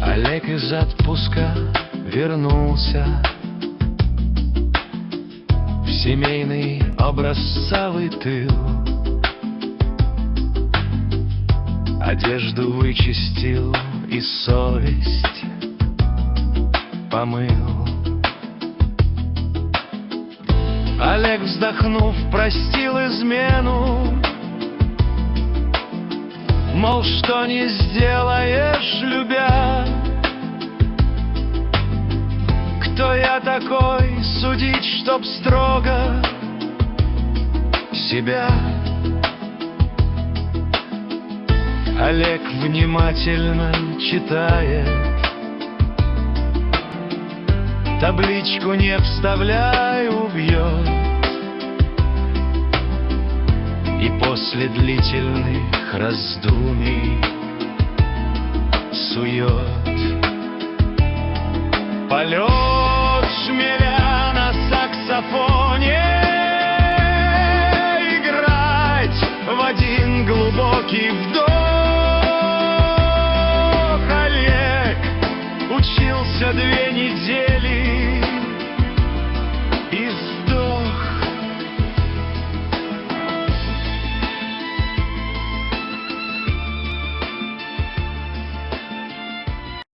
Олег из отпуска вернулся в семейный образцовый тыл. Одежду вычистил и совесть помыл. Олег, вздохнув, простил измену, мол, что не сделаешь, любя. Кто я такой судить, чтоб строго себя? Олег внимательно читает, табличку «не вставляй» убьет, и после длительных раздумий сует